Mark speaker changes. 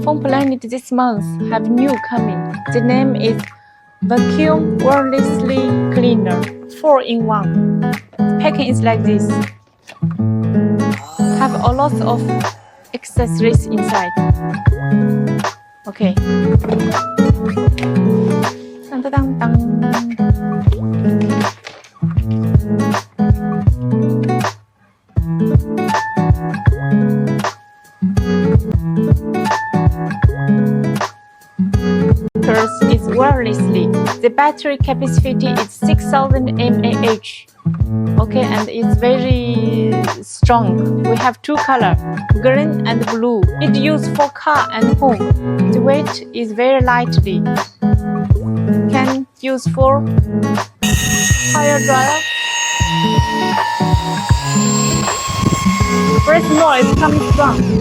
Speaker 1: Phone Planet this month have new coming. The name is Vacuum Wirelessly Cleaner 4-in-1. Packing is like this. Have a lot of accessories inside. Okay. Dang, dang, dang. First is wirelessly. The battery capacity is 6000 mAh. Okay, and it's very strong. We have two colors, green and blue. It's used for car and home. The weight is very lightly. Can use for hair dryer. First noise comes from.